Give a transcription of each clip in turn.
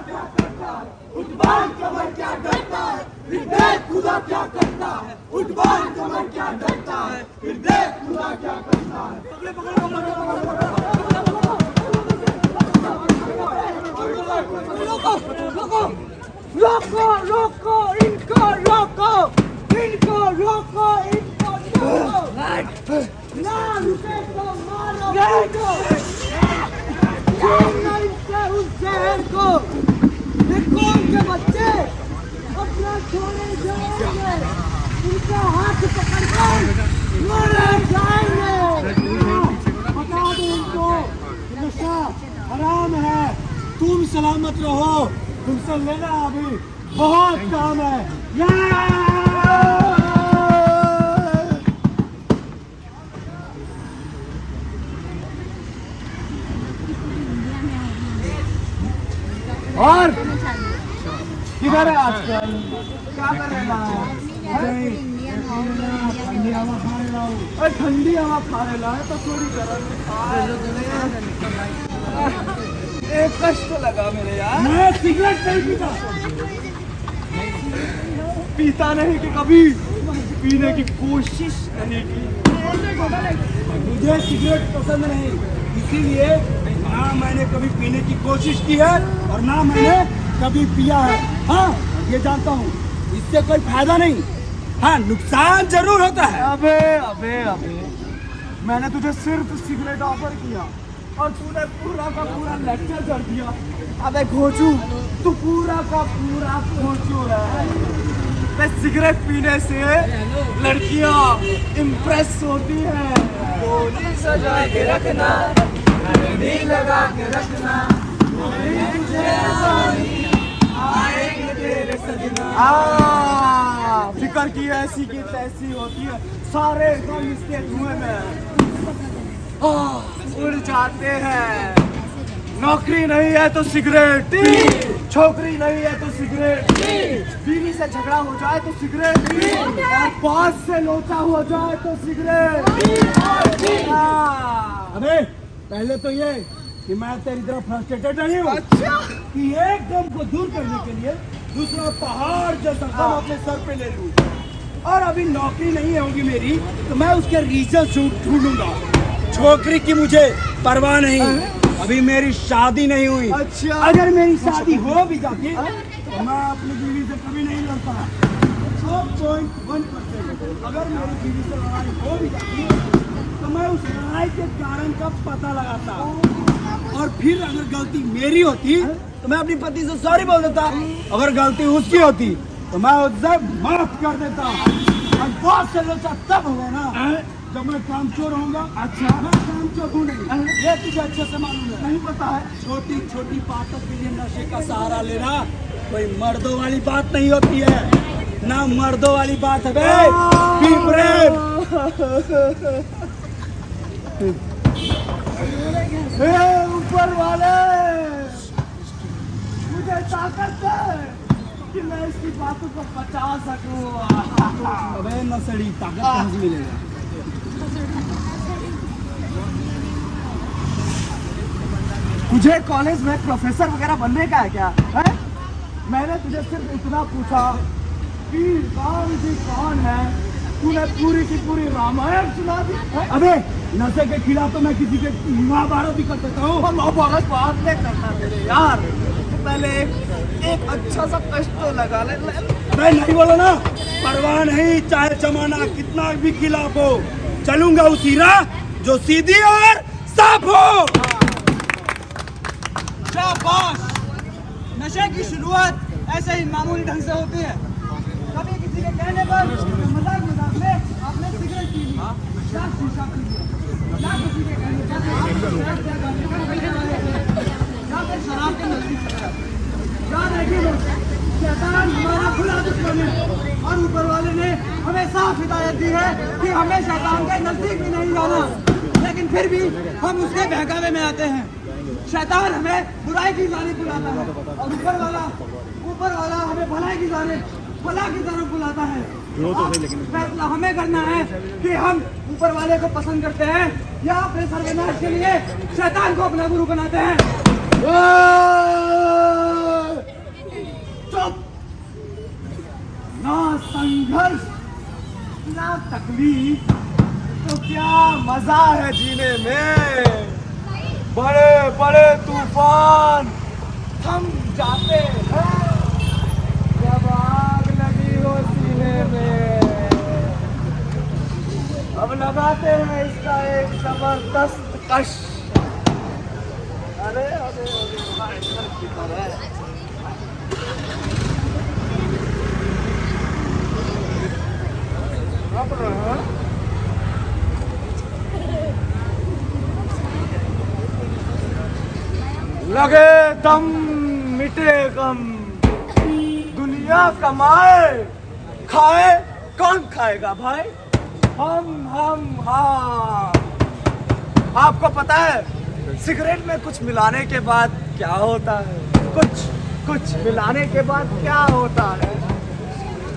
क्या करता है, उठ बांध कमर क्या डरता है, फिर देख खुदा क्या करता है, उठ बांध कमर क्या डरता है, फिर देख खुदा क्या करता है। रोको रोको इनको रोको इनको रोको इनको रोको ना रुके तो मारो इनको छीनो इनसे उस जहर को देखो उनके बच्चे अपना छोड़े जाएंगे उनका हाथ पकड़कर मारे जाएंगे बता दो उनको नशा हराम है तुम सलामत रहो तुमसे लेना अभी बहुत काम है और किधर है आजकल क्या कर रहा है ठंडी हवा खा रहा हूँ ठंडी हवा खा रहा है तो थोड़ी गर्म एक कष्ट लगा मेरे यार मैं सिगरेट नहीं पीता पीता नहीं कि कभी पीने की कोशिश नहीं की मुझे सिगरेट पसंद नहीं इसीलिए ना मैंने कभी पीने की कोशिश की है और ना मैंने कभी पिया है हाँ ये जानता हूँ इससे कोई फायदा नहीं हाँ नुकसान जरूर होता है अबे अबे अबे मैंने तुझे सिर्फ सिगरेट ऑफर किया और तूने पूरा का पूरा लेक्चर कर दिया अबे घोचू तू पूरा का पूरा घोचू है मैं सिगरेट पीने से लड़कियां इम्प्रेस होती हैं गोली सजा के रखना मेहंदी लगा के रखना आएंगे तेरे सजना फिकर की ऐसी की तैसी होती है सारे गम इसके धुएं में उड़ जाते हैं नौकरी नहीं है तो सिगरेट छोकरी नहीं है तो सिगरेट बीवी से झगड़ा हो जाए तो सिगरेट और बॉस से लोचा हो जाए तो सिगरेट अबे पहले तो ये कि मैं तेरी तरफ फ्रस्ट्रेटेड नहीं हूँ अच्छा कि एक गम को दूर करने के लिए दूसरा पहाड़ जैसा गम अपने सर पे ले लूँ और अभी नौकरी नहीं होगी मेरी तो मैं उसके रीजन ढूंढूंगा छोकरी की मुझे परवाह नहीं अभी मेरी शादी नहीं हुई अच्छा अगर मेरी शादी हो भी जाती तो मैं अपनी बीवी से कभी नहीं लड़ता 1.1% अगर मेरी बीवी से लड़ाई हो भी जाती तो मैं उस लड़ाई के कारण का पता लगाता और फिर अगर गलती मेरी होती तो मैं अपनी पति से सॉरी बोल देता अगर गलती उसकी होती तो मैं उससे माफ कर देता और बहुत से लोग तब होगा ना जब मैं कामचोर होऊंगा अच्छा मैं कामचोर हूँ नहीं ये तुझे अच्छे से मालूम है नहीं पता है छोटी छोटी बातों के लिए नशे का सहारा लेना कोई मर्दों वाली बात नहीं होती है ना मर्दों वाली बात है ऊपर वाले मुझे ताकत है कि मैं इसकी बातों को बचा सकूं अबे नसड़ी ताकत कहाँ से मिलेगा तुझे कॉलेज में प्रोफेसर वगैरह बनने का है क्या है? मैंने तुझे सिर्फ इतना पूछा कि राम जी कौन है तूने पूरी की पूरी रामायण सुना दी अबे नशे के खिलाफ तो मैं किसी के महाभारत भी कर सकता हूँ महाभारत बात नहीं करना मेरे यार पहले एक अच्छा सा कष्ट तो लगा ले मैं नहीं बोला ना परवाह नहीं चाहे जमाना कितना भी खिलाफ हो चलूंगा उसी राह जो सीधी और साफ हो शाबाश नशे की शुरुआत ऐसे ही मामूली ढंग से होती है कभी किसी के कहने पर मजाक मजाक में आपने सिगरेट पी ली या शीशा पी लिया या किसी के कहने पर या फिर शराब के नजदीक याद रखिए लोग शैतान हमारा खुला दुश्मन है और ऊपर वाले ने हमें साफ हिदायत दी है कि हमें शैतान के नजदीक भी नहीं जाना लेकिन फिर भी हम उसके बहकावे में आते हैं शैतान हमें बुराई की जानिब बुलाता है और ऊपर वाला हमें भलाई की जानिब भला की तरफ बुलाता है फैसला हमें करना है कि हम ऊपर वाले को पसंद करते हैं या अपने सर्वनाश के लिए शैतान को अपना गुरु बनाते हैं खुली तो क्या मजा है जीने में। बड़े बड़े तूफान थम जाते हैं जब आग लगी हो सीने में। अब लगाते हैं इसका एक जबरदस्त कश। अरे अरे अरे लगे दम मिटे गम, दुनिया कमाए खाए कौन खाएगा भाई? हम हाँ। आपको पता है सिगरेट में कुछ मिलाने के बाद क्या होता है? कुछ मिलाने के बाद क्या होता है?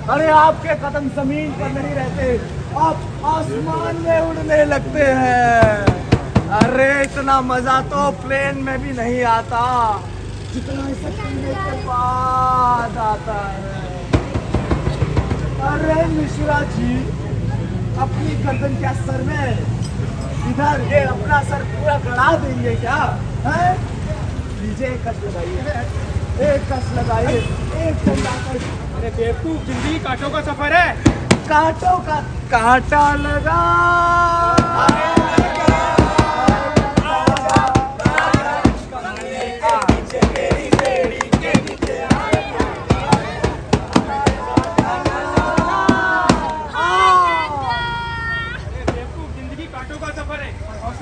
अरे आपके कदम जमीन पर नहीं रहते, आप आसमान में उड़ने लगते हैं। अरे इतना मजा तो प्लेन में भी नहीं आता जितना इसे पीने के बाद आता है। अरे मिश्रा जी, अपनी गर्दन क्या सर में इधर ये अपना सर पूरा गड़ा देंगे क्या? है लीजिए एक कस लगाइए, एक कस लगाइए, एक डंडा कर। अरे बेवकूफ, जिंदगी कांटों का सफर है। कांटों का कांटा लगा।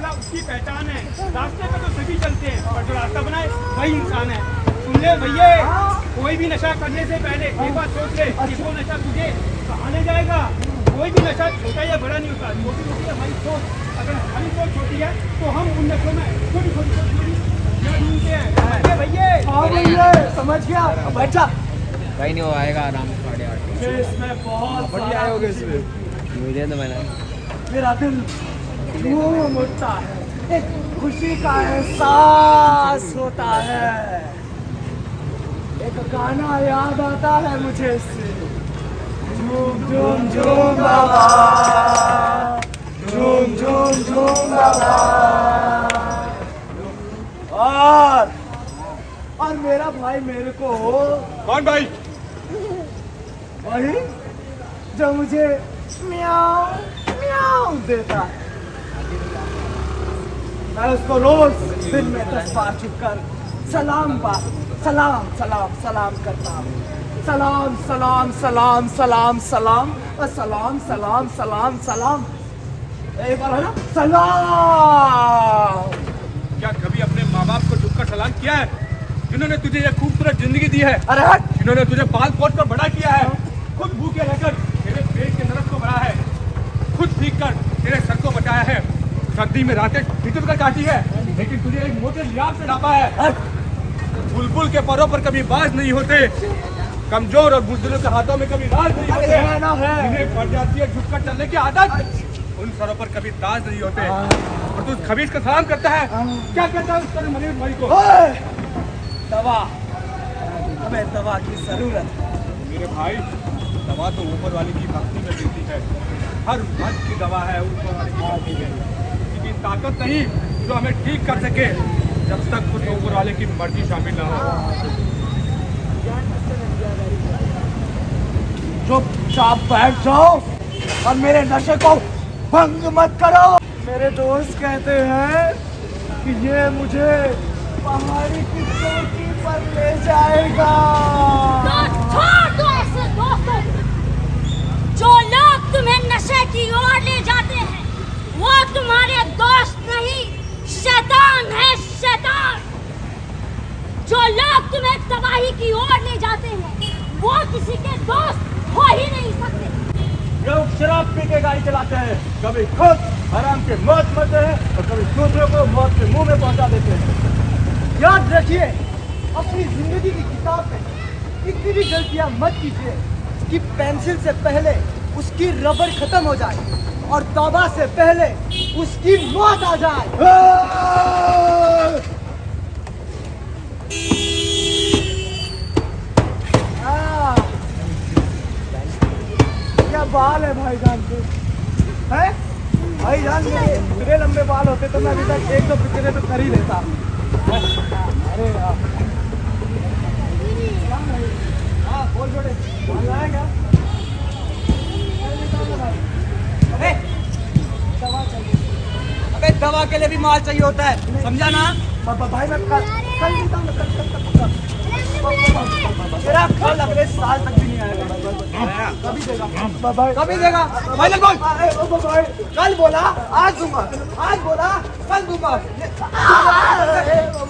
उसकी पहचान है। रास्ते पे तो सभी चलते हैं, पर जो रास्ता बनाए वही इंसान है। सुन ले भैया, कोई भी नशा करने से पहले एक बात सोच ले कि वो नशा तुझे कहाँ ले जाएगा। कोई भी नशा छोटा या बड़ा नहीं होता, छोटी होती है हमारी सोच। अगर हमारी सोच छोटी है तो हम उन नशों में छोटी ढूंढते हैं। भैया समझ गया, बैठा कहीं नहीं, वो आएगा आराम से 8:30। इसमें बहुत बढ़िया आए होगे इसमें। मुझे तो मैंने मेरा दिल घूम उठता है, एक खुशी का एहसास होता है। एक गाना याद आता है मुझे इससे, झूम झूम झूम बाबा, झूम झूम झूम बाबा। और मेरा भाई मेरे को, कौन भाई? वही जो मुझे म्याऊं म्याऊं देता है। मैं उसको रोज दिन में 10 बार छुपकर सलाम करता हूँ। सलाम सलाम सलाम सलाम सलाम और सलाम सलाम सलाम सलाम। एक बार है ना, सलाम। क्या कभी अपने माँ बाप को झुककर सलाम किया है, जिन्होंने तुझे यह खूबसूरत जिंदगी दी है? अरे हट, जिन्होंने तुझे पाल पोस कर बड़ा किया है, खुद भूखे रहकर तेरे पेट के नरक को बढ़ा है, खुद भीग कर तेरे सर को बचाया है, सर्दी में रातें भीतर कर काटी है, लेकिन तुझे एक मोटे लिहाज से ढापा है। बुलबुल के परों पर कभी बाज नहीं होते, कमजोर और बुजुर्गों के हाथों में कभी राज नहीं होते, जिन्हें पड़ जाती है झुककर चलने की आदत, उन सरों पर कभी ताज नहीं होते। और तू खबीज का सलाम करता है, क्या कहता है उस तरह मरीज भाई को? दवा, हमें दवा की जरूरत है। मेरे भाई, दवा तो ऊपर वाले की भक्ति में मिलती है। हर भक्त की दवा है ऊपर वाले की भक्ति में, लेकिन ताकत नहीं जो हमें ठीक कर सके जब तक कुछ ऊपर वाले की मर्जी शामिल ना हो। चुपचाप बैठ जाओ और मेरे नशे को भंग मत करो। मेरे दोस्त कहते हैं कि ये मुझे पहाड़ी की चोटी पर ले जाएगा। छोड़ दो ऐसे दोस्तों को। जो लोग तुम्हें नशे की ओर ले जाते हैं वो तुम्हारे दोस्त नहीं, शैतान है, शैतान। जो लोग तुम्हें तबाही की ओर ले जाते हैं वो किसी के दोस्त हो ही नहीं सकते। लोग शराब पी के गाड़ी चलाते हैं, कभी खुद हराम के मौत मरते हैं और कभी दूसरों को मौत के मुंह में पहुंचा देते हैं। याद रखिए, अपनी जिंदगी की किताब में इतनी भी गलतियां मत कीजिए कि पेंसिल से पहले उसकी रबर खत्म हो जाए और तौबा से पहले उसकी मौत आ जाए। क्या बाल है भाईजान के, हैं? भाईजान मेरे लंबे बाल होते तो मैं अभी तक एक दो पिक्चरें तो कर ही लेता। अरे यार, हाँ बोल छोटे, बाल लाया क्या? अबे दवा चाहिए। अबे दवा के लिए भी माल चाहिए होता है, समझा ना? भाई मैं कल देता हूँ, कल तेरा कल अगले साल तक भी नहीं आएगा। कभी देगा, कभी देगा। फाइनल बोल, कल बोला आज दूंगा, आज बोला कल दूंगा।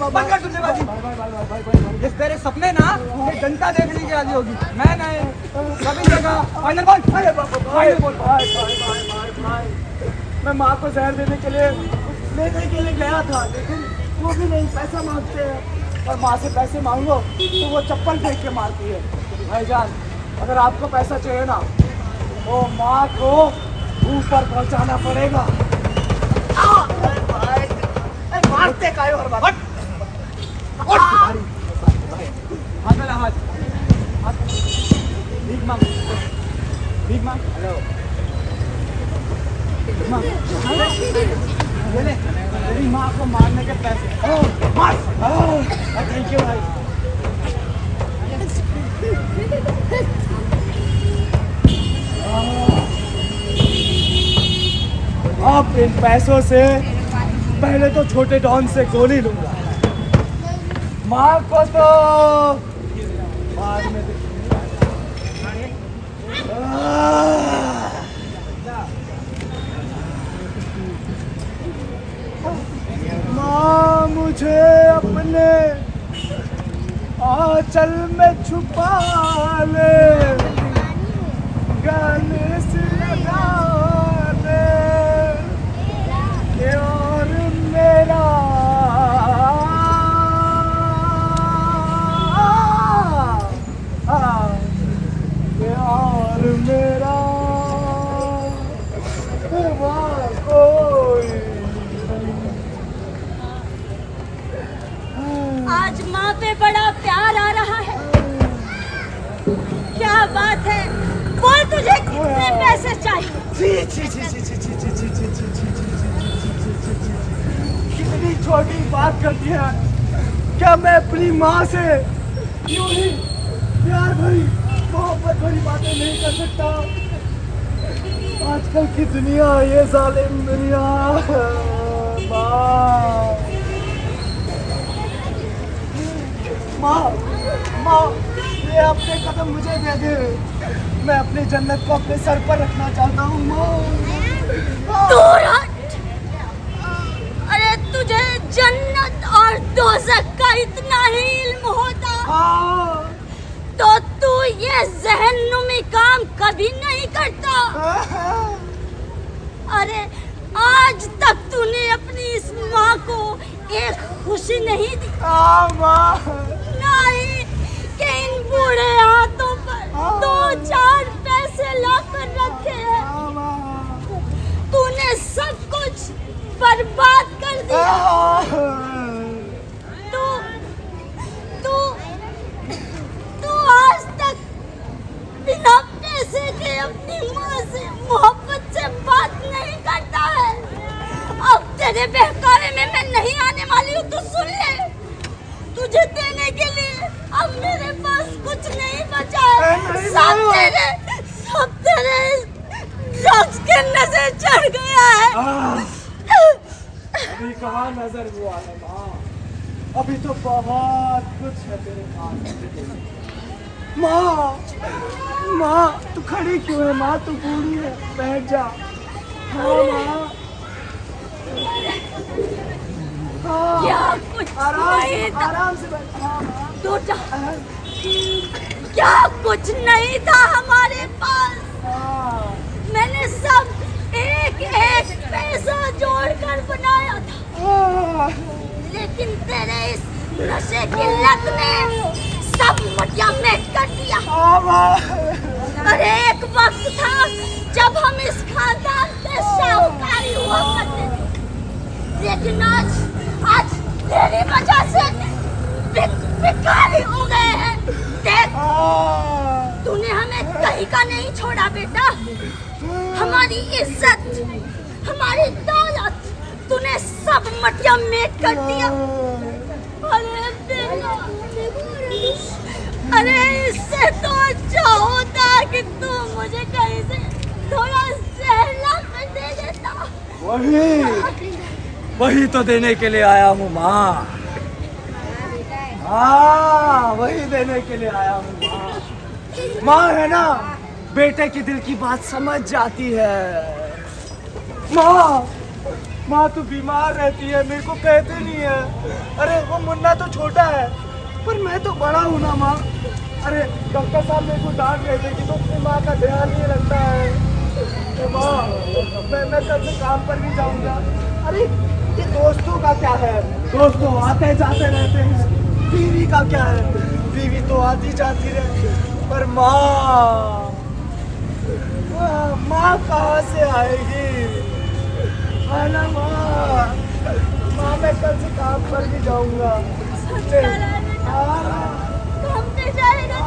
बंद कर तुझे ये तेरे सपने ना, ये जनता देखने की राजी होगी, मैं नहीं। कभी देगा, फाइनल बोल, फाइनल बोल। मैं माँ को जहर देने के लिए लेने के लिए गया था, लेकिन वो भी नहीं, पैसा मांगते हैं और माँ से पैसे मांगो तो वो चप्पल फेंक के मारती है। भाईजान अगर आपको पैसा चाहिए ना तो माँ को ऊपर पहुंचाना पड़ेगा। मारते का और बात हाथ भीख मांग, भीख मांग। हेलो ये ले तेरी माँ को मारने के पैसे। मार। थैंक यू भाई। अब इन पैसों से पहले तो छोटे डॉन से गोली लूंगा, माँ को तो बाद में माँ मुझे अपने आंचल में छुपा ले, गले से लगा ले, ये और मेरा ये और मेरा कोई। आज माँ पे बड़ा प्यार आ रहा है। क्या बात है, बोल तुझे कितने पैसे चाहिए? कितनी छोटी बात करती है। क्या मैं अपनी माँ से यूं ही प्यार भरी मोहब्बत भरी बातें नहीं कर सकता? आजकल की दुनिया ये जालिम दुनिया। माँ माँ ये अपने कदम मुझे दे दे, मैं अपनी जन्नत को अपने सर पर रखना चाहता हूँ। दूर हट। अरे तुझे जन्नत और दोज़ख का इतना ही इल्म होता तो तू ये जहन्नुमी काम कभी नहीं करता। अरे आज तक तूने अपनी इस माँ को एक खुशी नहीं दी। नहीं कि इन बूढ़े हाथों पर 2-4 पैसे लाकर रखे हैं। तूने सब कुछ बर्बाद कर दिया। तू आज तक बिना पैसे के अपनी माँ से मोहब्बत से बात नहीं करता है। अब तेरे बहकावे में मैं नहीं आने वाली हूँ, तू सुन ले। तुझे देने के लिए अब मेरे पास कुछ नहीं बचा है। सब तेरे ड्रग्स के नशे चढ़ गया है। अभी कहाँ नजर हुआ है माँ, अभी तो बहुत कुछ है तेरे पास। माँ तू खड़ी क्यों है? माँ तू बूढ़ी है, बैठ जा। माँ क्या कुछ नहीं था। आराम से बैठ। क्या कुछ नहीं था हमारे पास। मैंने सब एक एक पैसा जोड़कर बनाया था, लेकिन तेरे इस नशे की लत ने सब मटिया मेट कर दिया। अरे एक वक्त था जब हम इस खानदान के शाहूकारी हुआ करते थे, लेकिन आज तेरी वजह से भिखारी हो गए हैं। देख तूने हमें कहीं का नहीं छोड़ा बेटा, हमारे हमारी इज्जत, हमारी दौलत तूने सब मटिया मेट कर दिया। अरे बेटा, अरे इससे तो अच्छा होता कि तू मुझे कहीं से थोड़ा सहला कर दे देता। वही तो देने के लिए आया हूँ माँ। हाँ, वही देने के लिए आया हूँ माँ। माँ है ना, बेटे की दिल की बात समझ जाती है। माँ तू बीमार रहती है, मेरे को कहते नहीं है। अरे वो मुन्ना तो छोटा है, पर मैं तो बड़ा हूँ ना माँ। अरे डॉक्टर साहब मेरे को डांट रहे थे कि तो अपनी माँ का ध्यान नहीं रखता है। तो माँ, मैं कल से काम पर भी जाऊँगा। अरे ये दोस्तों का क्या है, दोस्तों आते जाते रहते हैं। बीवी का क्या है, बीवी तो आती जाती रहती है। पर माँ कहाँ से आएगी, है ना माँ? मैं कल से काम पर भी जाऊँगा। काम पे जाएगा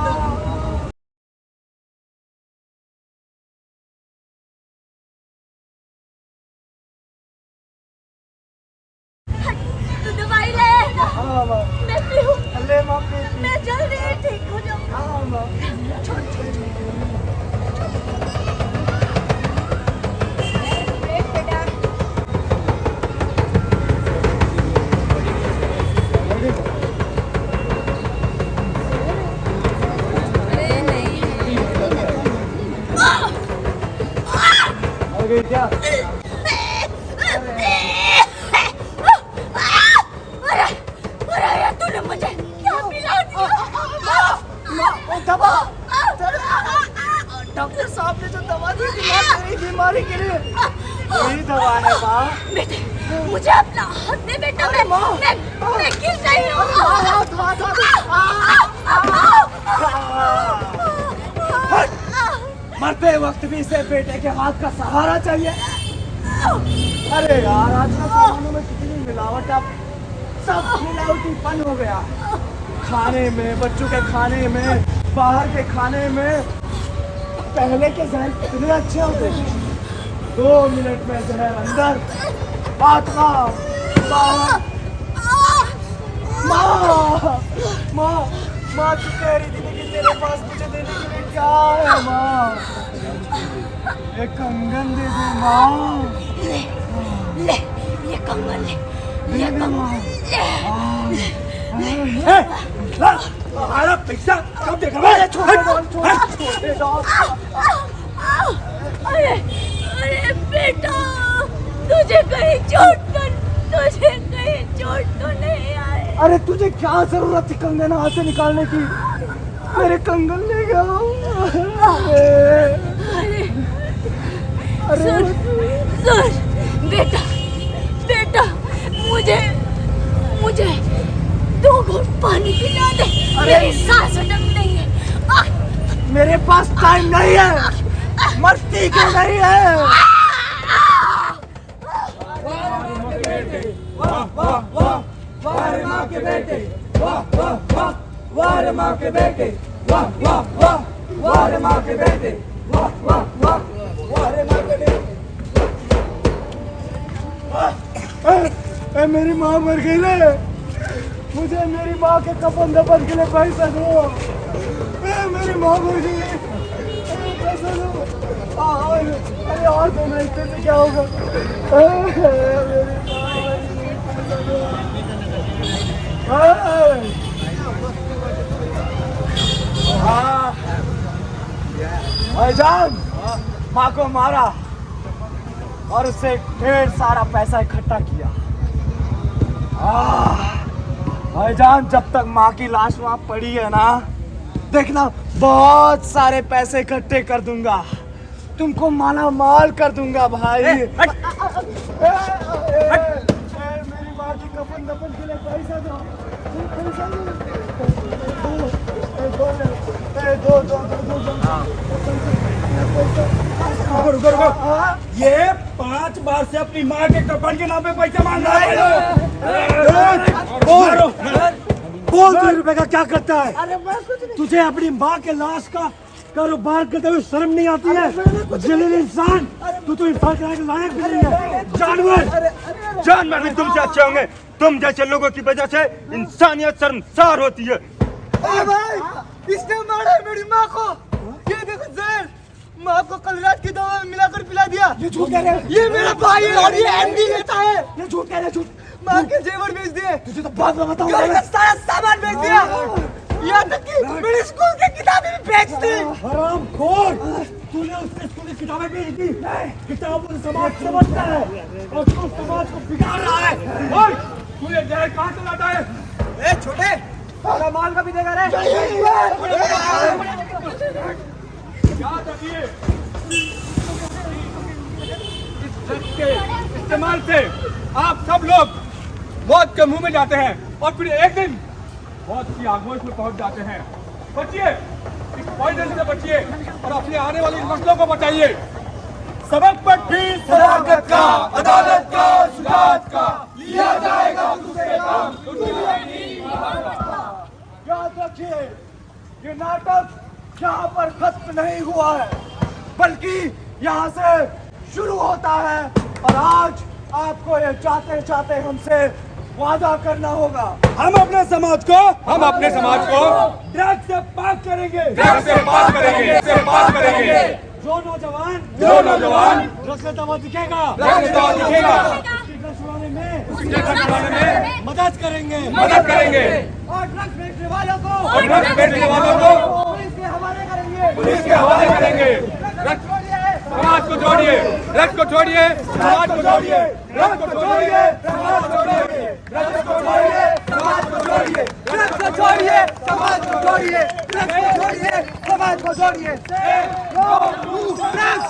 तू दवाई ले आएगा। हाँ माँ। मैं पीऊँ। ले माँ, पी। मैं जल्दी ठीक हो जाऊँ। हाँ माँ। क्या? अरे तूने मुझे क्या पिला दिया? दवा, डॉक्टर साहब ने जो दवा दी थी मेरी बीमारी के लिए, यही दवा है माँ। बेटे, मुझे अपना हाथ दे बेटा। मैं गिर रही मरते वक्त भी इसे बेटे के हाथ का सहारा चाहिए। अरे यार, आजकल सामानों में कितनी मिलावट, अब सब मिलावटीपन हो गया। खाने में, बच्चों के खाने में, बाहर के खाने में। पहले के जहर कितने अच्छे होते थे। 2 मिनट में जहर अंदर, आत्मा बाहर। माँ तू कह रही थी कि तेरे पास मुझे देने के लिए क्या है माँ? एक कंगन दे दे माँ। ले ये कंगन ले, ये कंगन ले। हमारा पैसा कब देगा? अरे बेटा, तुझे कहीं चोट तो नहीं आए? अरे तुझे क्या जरूरत थी कंगन हाथ से निकालने की? मेरे कंगन ले गया। अरे सुन बेटा, मुझे 2 घूंट पानी पिला दे। मेरी सांस अटक रही है। मेरे पास टाइम नहीं है, मस्ती क्यों नहीं है? वाह रे माँ के बेटे, वाह रे माँ के बेटे, वाह रे माँ के बेटे, वाह रे माँ के बेटे। मेरी माँ मर गई रे, मुझे मेरी माँ के कफन दफन के लिए पैसा दो। मेरी माँ मर गई, पैसा दो। अरे और दो ना, इससे से क्या होगा? भाईजान, माँ को मारा और उससे ढेर सारा पैसा इकट्ठा किया। भाईजान, जब तक माँ की लाश वहाँ पड़ी है ना, देखना बहुत सारे पैसे इकट्ठे कर दूंगा, तुमको माला माल कर दूंगा भाई। मेरी माँ की कफन दफन के लिए पैसा दो, पैसा दो। ये 5 बार से अपनी माँ के कफन के नाम पे पैसा मांग रहा है। बोल 2 रुपए का क्या करता है? तुझे अपनी माँ के लाश का कारोबार करते हुए शर्म नहीं आती है? जलील इंसान, तू तो इंसान कहलाने के लायक भी नहीं है। जानवर, जानवर भी तुमसे अच्छे होंगे। तुम जैसे लोगों की वजह से इंसानियत शर्मसार होती है। भाई, इसने मारा है मेरी माँ को। ये देखो जहर, माँ को कल रात की दवा में मिलाकर पिला दिया। ये झूठ कह रहे हैं। ये मेरा भाई है और ये एमडी लेता है। ये झूठ कह रहे हैं, झूठ। माँ के जेवर बेच दिए, तुझे तो बात में बताऊं। घर का सारा सामान बेच दिया, यहाँ तक कि मेरी स्कूल की किताबें भी बेच दी। हरामखोर, तूने उससे स्कूल की किताबें बेच दी। किताबों से समाज समझता है और तू समाज को बिगाड़ रहा है। ओए, तू ये जहर कहाँ से लाता है? ए छोटे, सारा माल का भी देगा रे। याद रखिए, इस ड्रग्स के इस्तेमाल से आप सब लोग मौत के मुंह में जाते हैं और फिर एक दिन मौत की आगोश में पहुंच जाते हैं। बचिए, इस पॉइजन से बचिए और अपने आने वाली नस्लों को बचाइए। सबक पर भी सदाकत का, अदालत का, शुजाअत का लिया जाएगा तुझसे काम। याद रखिए, ये नाटक यहाँ पर खत्म नहीं हुआ है, बल्कि यहाँ से शुरू होता है। और आज आपको ये चाहते चाहते हमसे वादा करना होगा। हम अपने समाज को ड्रग्स से पाक करेंगे। जो नौजवान ड्रग्स से दवा दिखेगा, उसकी छुड़ाने में मदद करेंगे। और ड्रग्स बेचने वालों को पुलिस के हवाले करेंगे। समाज को जोड़िए, ड्रग्स को छोड़िए, समाज को जोड़िए, ड्रग्स को छोड़िए, समाज को जोड़िए। ड्रग्स को छोड़िए, समाज को जोड़िए। ड्रग्स को छोड़िए, समाज को जोड़िए। ड्रग्स को छोड़िए, समाज को जोड़िए। ड्रग्स